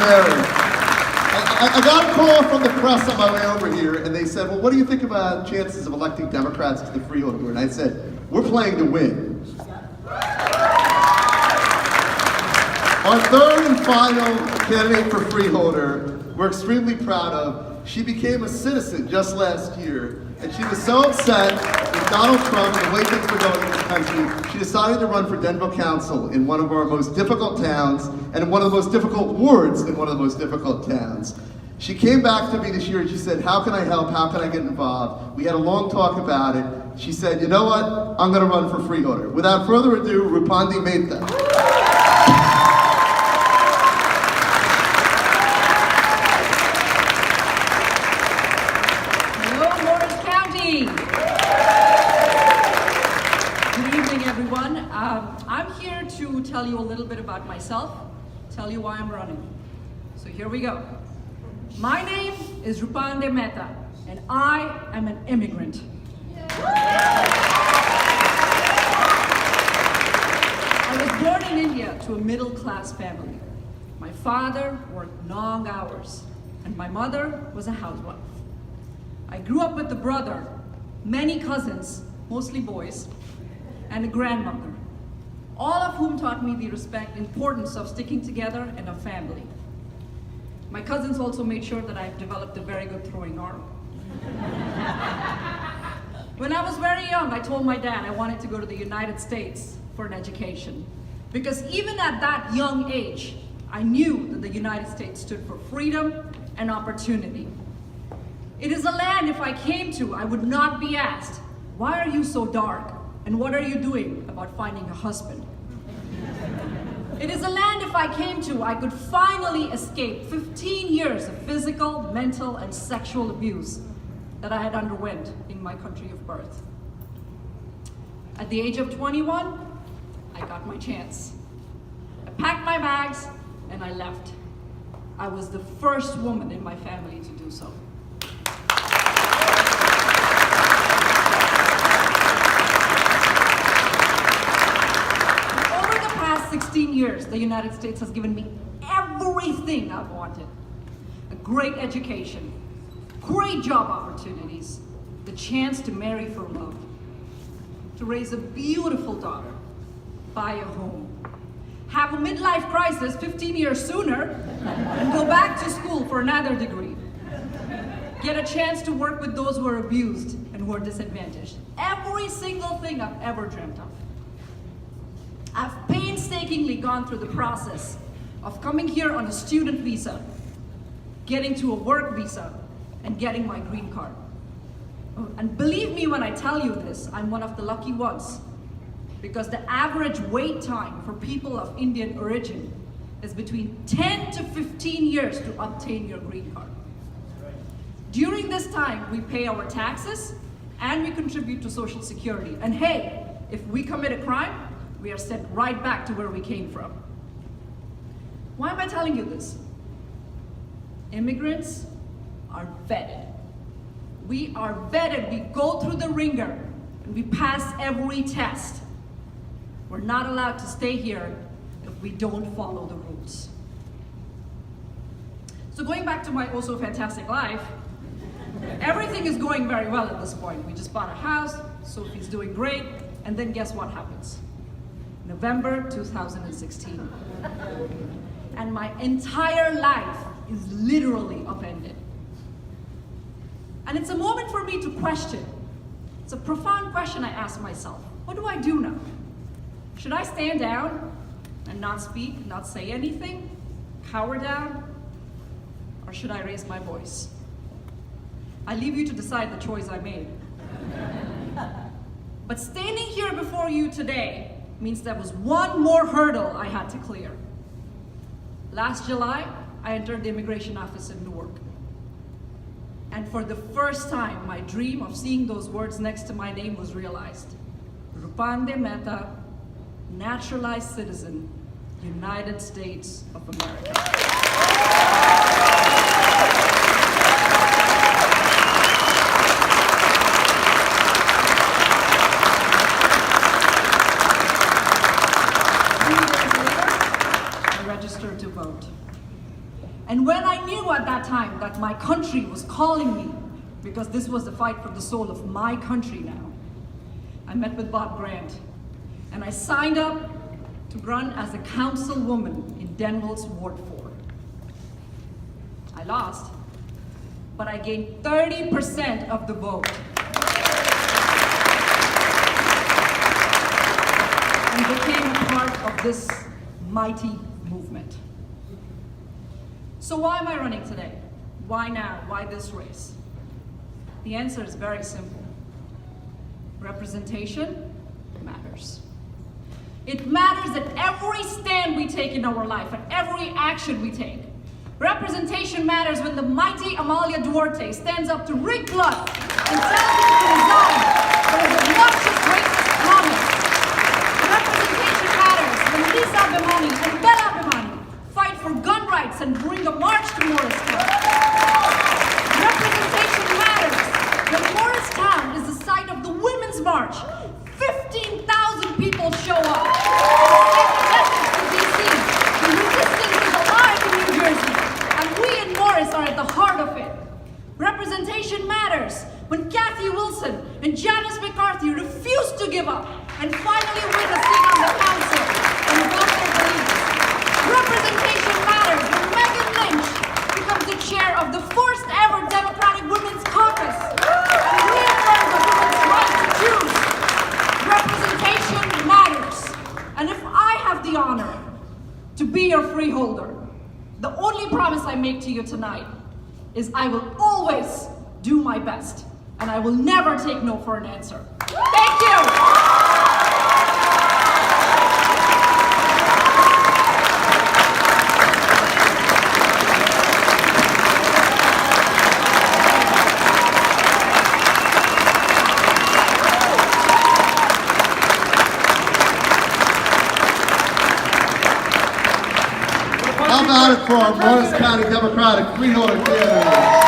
married. I got a call from the press on my way over here, and they said, well, what do you think about chances of electing Democrats to the Freeholder board? And I said, we're playing to win. Our third and final candidate for Freeholder, we're extremely proud of. She became a citizen just last year, and she was so upset with Donald Trump and the way things were going in the country, she decided to run for Denver Council in one of our most difficult towns, and in one of the most difficult wards in one of the most difficult towns. She came back to me this year and she said, how can I help? How can I get involved? We had a long talk about it. She said, you know what? I'm going to run for Freeholder. Without further ado, Rupande Mehta. I'm here to tell you a little bit about myself, tell you why I'm running. So here we go. My name is Rupande Mehta, and I am an immigrant. I was born in India to a middle-class family. My father worked long hours, and my mother was a housewife. I grew up with a brother, many cousins, mostly boys, and a grandmother, all of whom taught me the importance of sticking together and a family. My cousins also made sure that I've developed a very good throwing arm. When I was very young, I told my dad I wanted to go to the United States for an education. Because even at that young age, I knew that the United States stood for freedom and opportunity. It is a land if I came to, I would not be asked, why are you so dark? And what are you doing about finding a husband? It is a land if I came to, I could finally escape 15 years of physical, mental, and sexual abuse that I had underwent in my country of birth. At the age of 21, I got my chance. I packed my bags and I left. I was the first woman in my family to do so. Over the past 16 years, the United States has given me everything I've wanted. A great education, great job opportunities, the chance to marry for love, to raise a beautiful daughter, buy a home, have a midlife crisis 15 years sooner, and go back to school for another degree. Get a chance to work with those who are abused and who are disadvantaged. Every single thing I've ever dreamt of. I've painstakingly gone through the process of coming here on a student visa, getting to a work visa, and getting my green card. And believe me when I tell you this, I'm one of the lucky ones, because the average wait time for people of Indian origin is between 10 to 15 years to obtain your green card. During this time, we pay our taxes and we contribute to Social Security. And hey, if we commit a crime, we are sent right back to where we came from. Why am I telling you this? Immigrants are vetted. We are vetted. We go through the ringer and we pass every test. We're not allowed to stay here if we don't follow the rules. So going back to my also fantastic life, everything is going very well at this point. We just bought a house, Sophie's doing great, and then guess what happens? November 2016. And my entire life is literally upended. And it's a moment for me to question. It's a profound question I ask myself. What do I do now? Should I stand down and not speak, not say anything, cower down, or should I raise my voice? I leave you to decide the choice I made. But standing here before you today means there was one more hurdle I had to clear. Last July, I entered the immigration office in Newark. And for the first time, my dream of seeing those words next to my name was realized. Rupande Mehta, naturalized citizen, United States of America. To vote. And when I knew at that time that my country was calling me, because this was the fight for the soul of my country now, I met with Bob Grant, and I signed up to run as a councilwoman in Denville's Ward 4. I lost, but I gained 30% of the vote. And became a part of this mighty movement. So why am I running today? Why now? Why this race? The answer is very simple. Representation matters. It matters at every stand we take in our life, at every action we take. Representation matters when the mighty Amalia Duarte stands up to Rick Blood and tells him to resign for his obnoxious racist comments. Representation matters when Lisa Abemani and Bella Abemani fight for gun rights and bring a march to Morristown. Representation matters when Morristown is the site of the Women's March. 15,000 people show up. To DC. The resistance is alive in New Jersey, and we in Morris are at the heart of it. Representation matters when Kathy Wilson and Janice McCarthy refuse to give up and finally win a seat on the council and vote their beliefs. Representation matters when Megan Lynch becomes the chair of the first ever Democratic Women's Caucus and reaffirms the women's right to choose. Representation matters. And if I have the honor to be your freeholder, the only promise I make to you tonight is I will always do my best, and I will never take no for an answer. Thank you. How about it for our Morris County Democratic Freeholder candidate?